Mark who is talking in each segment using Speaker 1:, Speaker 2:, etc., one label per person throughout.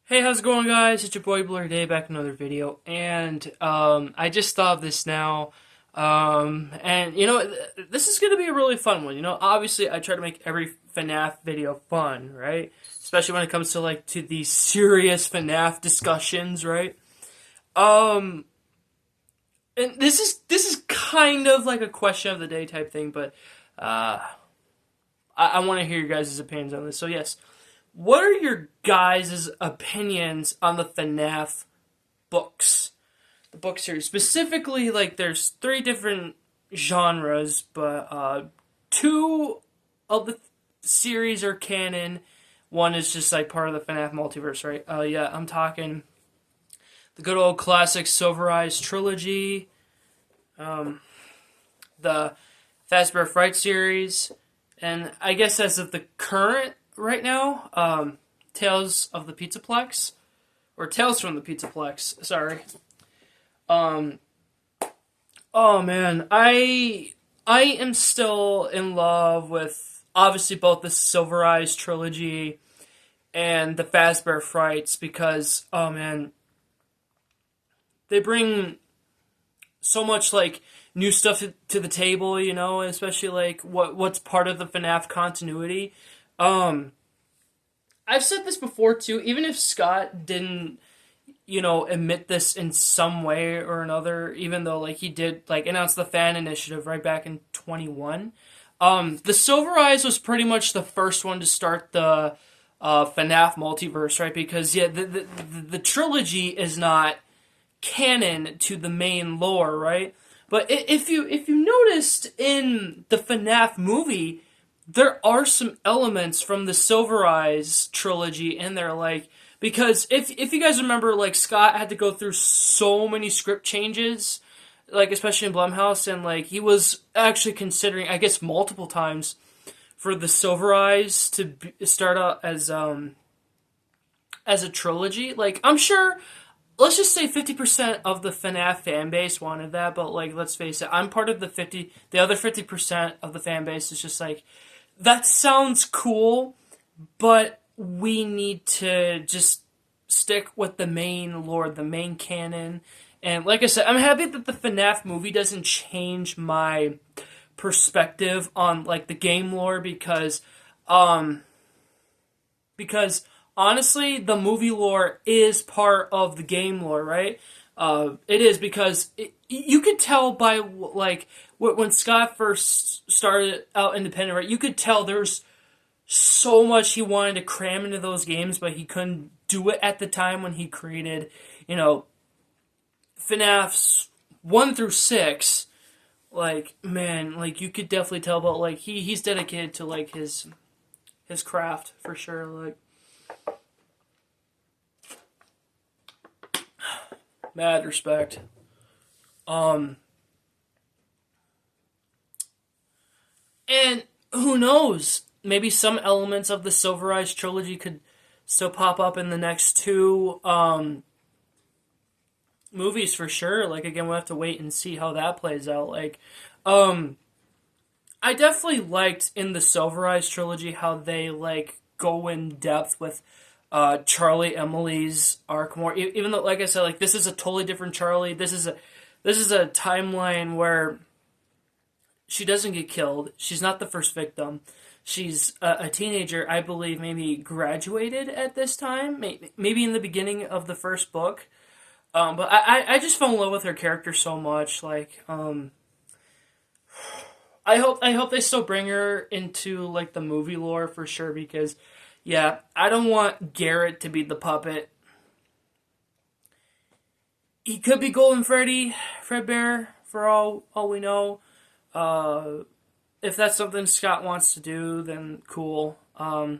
Speaker 1: Hey, how's it going, guys? It's your boy Blu-rayDave back in another video, and I just thought of this now, and this is gonna be a really fun one. Obviously, I try to make every FNAF video fun, right? Especially when it comes to these serious FNAF discussions, right? Um, and this is kind of like a question of the day type thing, but uh, I want to hear your guys' opinions on this. So yes, what are your guys' opinions on the FNAF books? The book series. Specifically, there's three different genres, but two of the series are canon. One is just like part of the FNAF multiverse, right? Yeah, I'm talking the good old classic Silver Eyes trilogy, the Fazbear Fright series, and I guess as of the current right now, Tales of the Pizzaplex, or Tales from the Pizzaplex. Sorry. Um. Oh man, I am still in love with obviously both the Silver Eyes trilogy and the Fazbear Frights because oh man, they bring so much new stuff to the table, especially what's part of the FNAF continuity. Um, I've said this before too. Even if Scott didn't, admit this in some way or another, even though he did announce the fan initiative right back in 21. The Silver Eyes was pretty much the first one to start the FNAF multiverse, right? Because yeah, the trilogy is not canon to the main lore, right? But if you noticed in the FNAF movie, there are some elements from the Silver Eyes trilogy in there, because if you guys remember, Scott had to go through so many script changes, especially in Blumhouse, and he was actually considering, I guess, multiple times for the Silver Eyes to start out as a trilogy. I'm sure, let's just say 50% of the FNAF fan base wanted that, but let's face it, I'm part of the other 50% of the fan base is just that sounds cool, but we need to just stick with the main lore, the main canon. And like I said, I'm happy that the FNAF movie doesn't change my perspective on the game lore um because honestly, the movie lore is part of the game lore, right? It is because you could tell by when Scott first started out independent, right? You could tell there's so much he wanted to cram into those games, but he couldn't do it at the time when he created, you know, FNAF's 1 through 6. Man, you could definitely tell about he's dedicated to his craft for sure. Mad respect. Um, and who knows? Maybe some elements of the Silver Eyes trilogy could still pop up in the next two movies for sure. Again, we'll have to wait and see how that plays out. Um, I definitely liked in the Silver Eyes trilogy how they go in depth with Charlie Emily's arc more. Even though, like I said, this is a totally different Charlie. This is a timeline where she doesn't get killed. She's not the first victim. She's a teenager, I believe, maybe graduated at this time, maybe in the beginning of the first book. But I just fell in love with her character so much. I hope they still bring her into the movie lore for sure because yeah, I don't want Garrett to be the puppet. He could be Golden Freddy, Fredbear, for all we know. Uh, if that's something Scott wants to do, then cool. I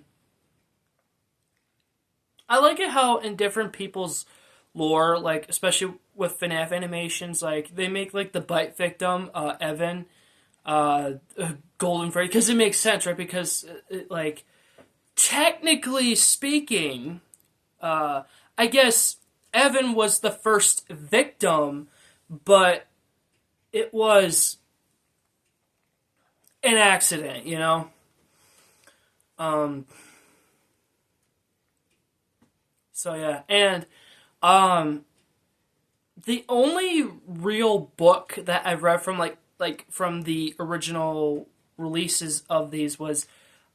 Speaker 1: like it how in different people's lore, especially with FNAF animations, they make the bite victim, Evan, uh, Golden Freddy, because it makes sense, right? Because technically speaking, I guess Evan was the first victim, but it was an accident, you know? Um, So yeah, and um, the only real book that I've read from from the original releases of these was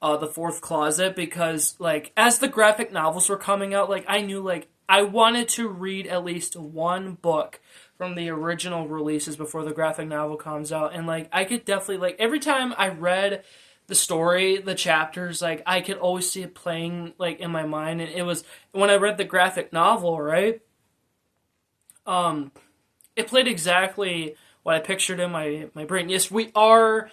Speaker 1: the Fourth Closet, because like as the graphic novels were coming out, like I knew like I wanted to read at least one book from the original releases before the graphic novel comes out, and like I could definitely like every time I read the story, the chapters, like I could always see it playing like in my mind, and it was when I read the graphic novel, right? Um, it played exactly what I pictured in my brain. Yes, we are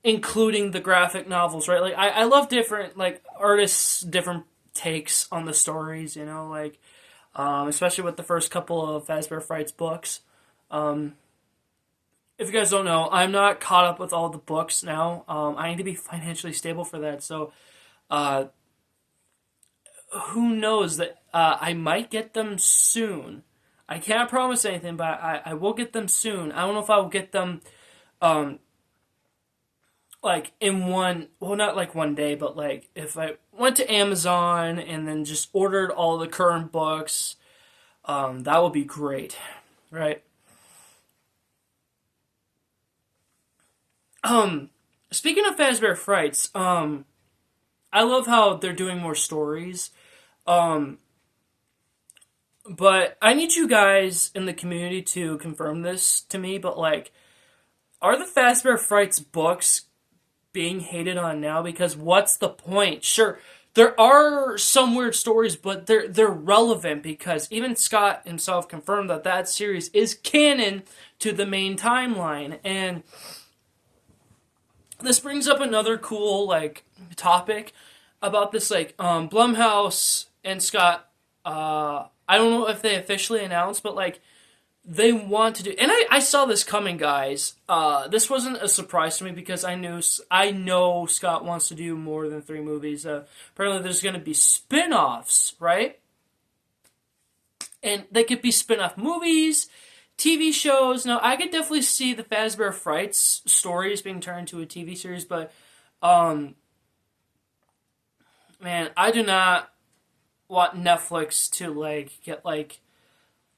Speaker 1: including the graphic novels, right? Like I love different like artists, different takes on the stories, you know, like especially with the first couple of Fazbear Frights books. Um, if you guys don't know, I'm not caught up with all the books now. I need to be financially stable for that. So uh, who knows that I might get them soon. I can't promise anything, but I will get them soon. I don't know if I will get them um, like in one, well, not like one day, but like if I went to Amazon and then just ordered all the current books, that would be great, right? Um, Speaking of Fazbear Frights, I love how they're doing more stories. Um, but I need you guys in the community to confirm this to me. But like, are the Fazbear Frights books being hated on now? Because what's the point? Sure, there are some weird stories, but they're relevant because even Scott himself confirmed that that series is canon to the main timeline. And this brings up another cool like topic about this like Blumhouse and Scott. I don't know if they officially announced, but like they want to do, and I saw this coming, guys. This wasn't a surprise to me because I know Scott wants to do more than three movies. Apparently, there's going to be spin-offs, right? And they could be spin-off movies, TV shows. Now, I could definitely see the Fazbear Frights stories being turned into a TV series, but um, man, I do not want Netflix to like get like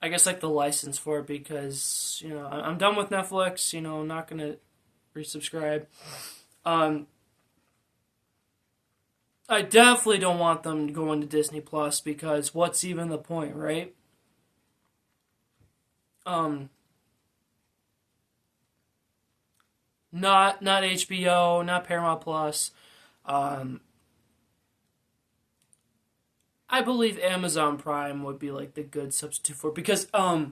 Speaker 1: I guess like the license for it because I'm done with Netflix. I'm not gonna resubscribe. Um, I definitely don't want them going to Disney Plus because what's even the point, right? Um, not HBO, not Paramount Plus. Um, I believe Amazon Prime would be like the good substitute for it because I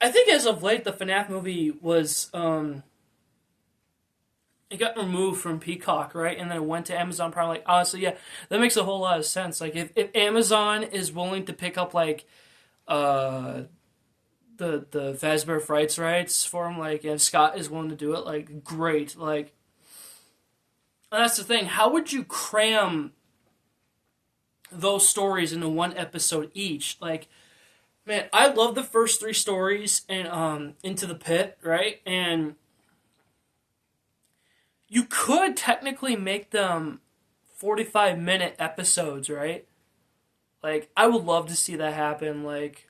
Speaker 1: think as of late the FNAF movie was it got removed from Peacock, right? And then it went to Amazon Prime. Like, honestly, yeah, that makes a whole lot of sense. Like, if Amazon is willing to pick up, like, uh, the Fazbear Frights rights for him, like, if Scott is willing to do it, like, great. Like, and that's the thing. How would you cram those stories into one episode each? Like, man, I love the first three stories and Into the Pit, right? And you could technically make them 45-minute episodes, right? Like, I would love to see that happen. Like,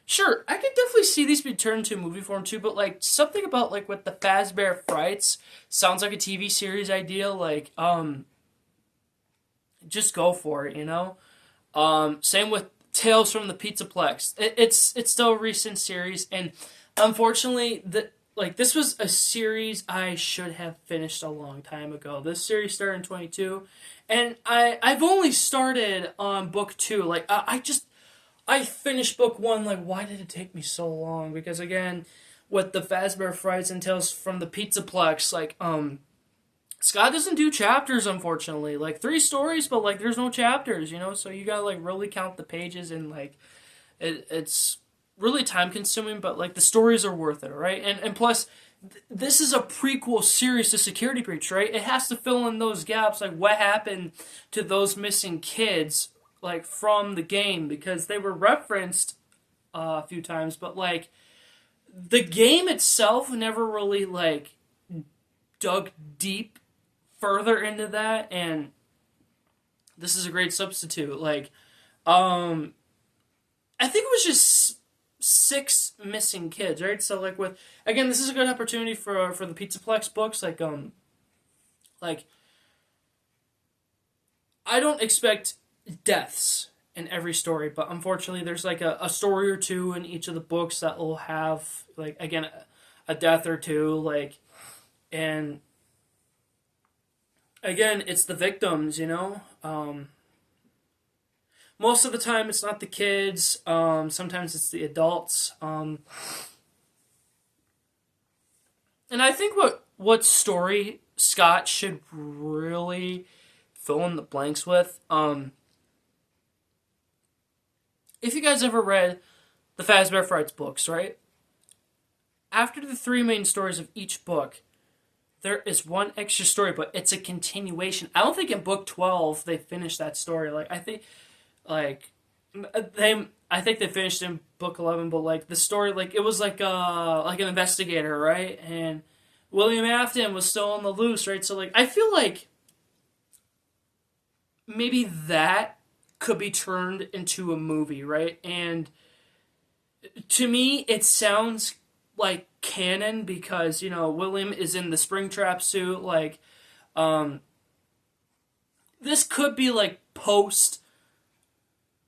Speaker 1: sure, I could definitely see these be turned into movie form too, but, like, something about, like, with the Fazbear Frights sounds like a TV series idea. Like, just go for it, you know? Same with Tales from the Pizzaplex. It's still a recent series, and unfortunately, this was a series I should have finished a long time ago. This series started in 22, and I've only started on book 2. Like I finished book 1. Like, why did it take me so long? Because again, with the Fazbear Frights and Tales from the Pizzaplex, like Scott doesn't do chapters, unfortunately. Like 3 stories, but like there's no chapters, so you gotta like really count the pages, and like it's really time consuming, but like the stories are worth it, right? And plus, this is a prequel series to Security Breach, right? It has to fill in those gaps, like what happened to those missing kids, like from the game, because they were referenced a few times, but like the game itself never really like dug deep further into that, and this is a great substitute. Like, Um, I think it was just six missing kids, right? So like with again, this is a good opportunity for the Pizzaplex books. Like I don't expect deaths in every story, but unfortunately, there's like a story or two in each of the books that will have like again a death or two, like and again, it's the victims, you know. Most of the time, it's not the kids. Sometimes it's the adults. And I think what story Scott should really fill in the blanks with. If you guys ever read the Fazbear Frights books, right? After the three main stories of each book, there is one extra story, but it's a continuation. I don't think in book 12 they finished that story. Like I think they finished in book 11, but like the story, like it was like an investigator, right? And William Afton was still on the loose, right? So like I feel like maybe that could be turned into a movie, right? And to me, it sounds like canon because you know William is in the Springtrap suit. Like, this could be like post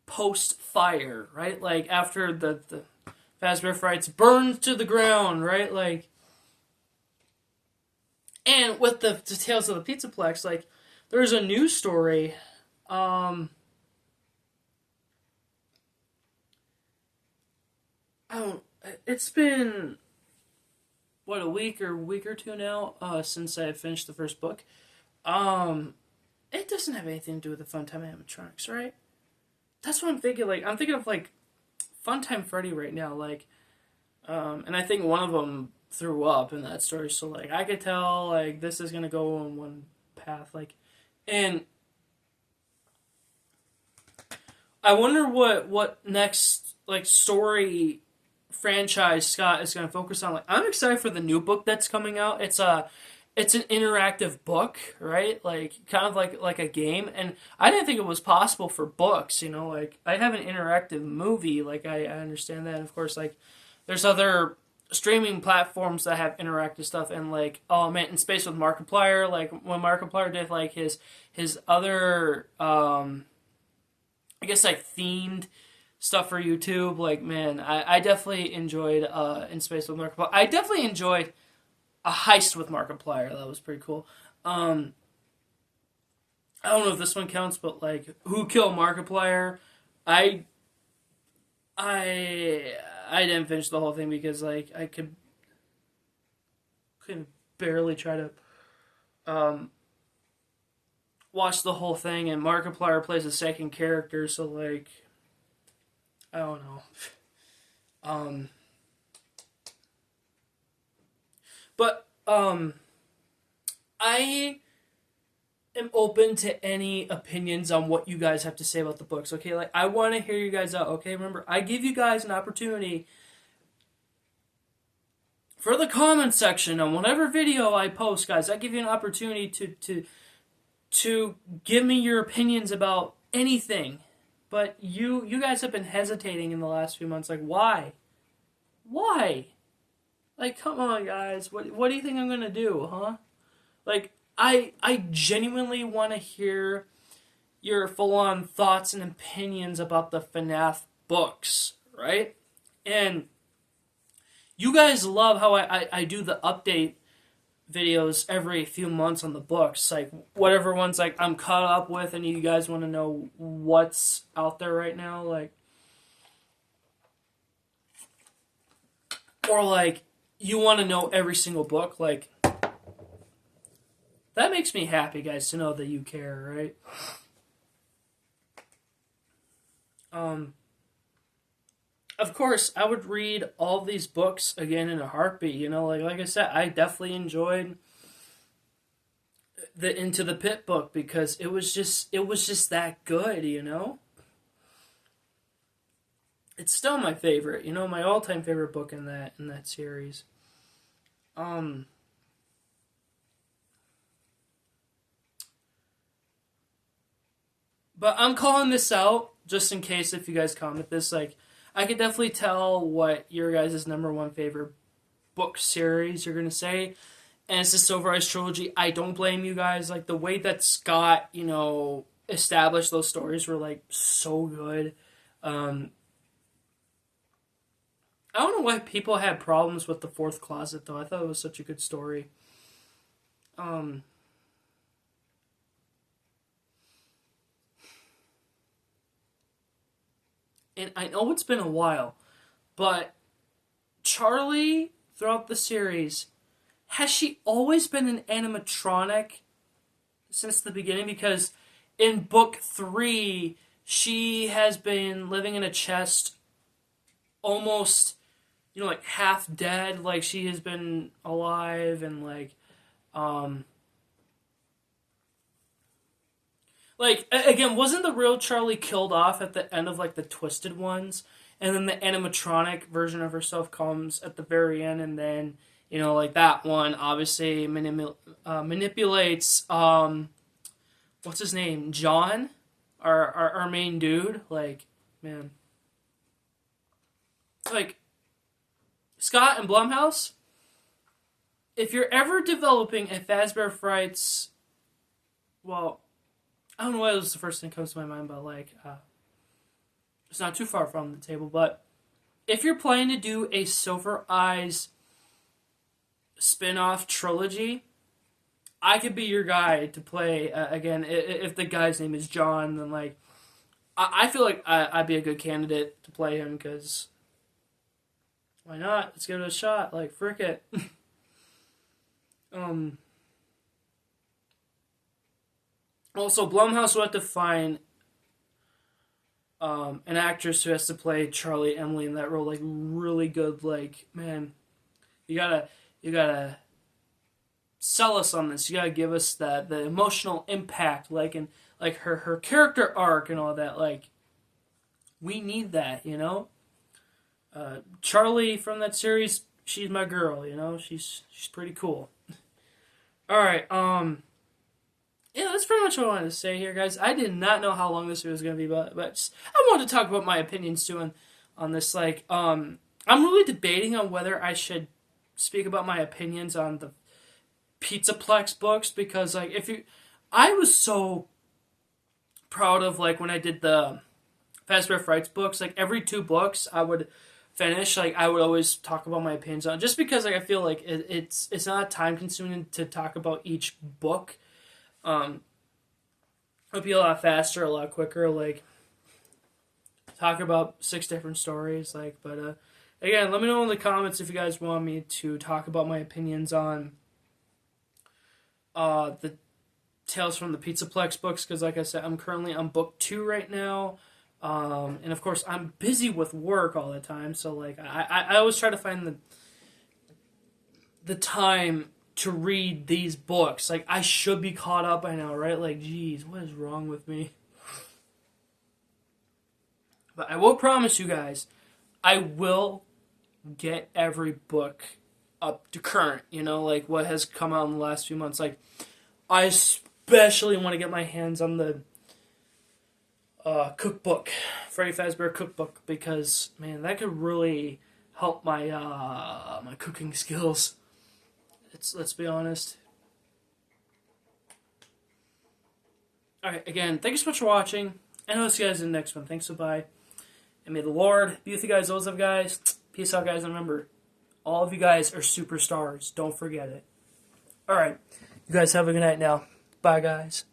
Speaker 1: fire, right? Like after the Fazbear Frights burned to the ground, right? Like, and with the Tales of the Pizzaplex, like there's a news story. I don't. It's been what a week or two now since I finished the first book. Um, it doesn't have anything to do with the Funtime animatronics, right? That's what I'm thinking. Like I'm thinking of like Funtime Freddy right now. Like, and I think one of them threw up in that story. So like I could tell like this is gonna go on one path. Like, and I wonder what next like story franchise Scott is going to focus on. Like I'm excited for the new book that's coming out. It's an interactive book, right? Like kind of like a game, and I didn't think it was possible for books. You know, like I have an interactive movie. Like I understand that. And of course, like there's other streaming platforms that have interactive stuff, and like oh man, in space with Markiplier. Like when Markiplier did like his other I guess like themed stuff for YouTube. Like man, I definitely enjoyed In Space with Markiplier. I definitely enjoyed a heist with Markiplier. That was pretty cool. I don't know if this one counts, but like Who Killed Markiplier? I I didn't finish the whole thing because like I could barely try to um watch the whole thing, and Markiplier plays a second character, so like I don't know. Um, but I am open to any opinions on what you guys have to say about the books. Okay, like I want to hear you guys out. Okay, remember I give you guys an opportunity for the comment section on whatever video I post, guys. I give you an opportunity to give me your opinions about anything. But you guys have been hesitating in the last few months. Like, why? Why? Like, come on, guys. What do you think I'm gonna do, huh? Like, I genuinely want to hear your full on thoughts and opinions about the FNAF books, right? And you guys love how I do the update videos every few months on the books, like whatever ones like I'm caught up with, and you guys want to know what's out there right now, like, or like you want to know every single book, like that makes me happy, guys, to know that you care, right? Of course, I would read all these books again in a heartbeat. You know, like I said, I definitely enjoyed the Into the Pit book because it was just that good. You know, it's still my favorite. You know, my all time favorite book in that series. Um, but I'm calling this out just in case if you guys comment this, like, I could definitely tell what your guys' #1 favorite book series you're gonna say, and it's the Silver Eyes trilogy. I don't blame you guys. Like, the way that Scott, established those stories were, like, so good. I don't know why people had problems with the Fourth Closet, though. I thought it was such a good story. And I know it's been a while, but Charlie, throughout the series, has she always been an animatronic since the beginning? Because in book 3, she has been living in a chest almost, like half dead. Like, she has been alive and again, wasn't the real Charlie killed off at the end of, like, the Twisted Ones? And then the animatronic version of herself comes at the very end, and then, like, that one obviously manipulates, what's his name? John? Our main dude? Like, man. Like, Scott and Blumhouse, if you're ever developing a Fazbear Frights, well, I don't know why it was the first thing that comes to my mind, but, like, it's not too far from the table, but if you're planning to do a Silver Eyes spin-off trilogy, I could be your guy to play, again, if the guy's name is John, then, like, I feel like I'd be a good candidate to play him, because why not? Let's give it a shot. Like, frick it. Also, Blumhouse will have to find an actress who has to play Charlie Emily in that role, like, really good. Like, man, you gotta sell us on this. You gotta give us the emotional impact, like, and like her character arc and all that. Like, we need that, Charlie from that series, she's my girl, she's pretty cool. All right, yeah, that's pretty much what I wanted to say here, guys. I did not know how long this video was going to be, but I wanted to talk about my opinions too on this. Like, I'm really debating on whether I should speak about my opinions on the Pizzaplex books, because, like, I was so proud of, like, when I did the Fazbear Frights books, like, every 2 books I would finish, like, I would always talk about my opinions on it, just because, like, I feel like it's not time consuming to talk about each book. It'll be a lot faster, a lot quicker, like, talk about 6 different stories, like, but, again, let me know in the comments if you guys want me to talk about my opinions on, the Tales from the Pizzaplex books, because, like I said, I'm currently on book 2 right now. And of course, I'm busy with work all the time, so, like, I always try to find the time to read these books. Like, I should be caught up by now, right? Like, geez, what is wrong with me? But I will promise you guys, I will get every book up to current, like what has come out in the last few months. Like, I especially want to get my hands on the cookbook, Freddy Fazbear cookbook, because, man, that could really help my my cooking skills. Let's be honest. Alright, again, thank you so much for watching, and I'll see you guys in the next one. Thanks, bye. And may the Lord be with you guys, those of you guys. Peace out, guys, and remember, all of you guys are superstars. Don't forget it. Alright, you guys have a good night now. Bye, guys.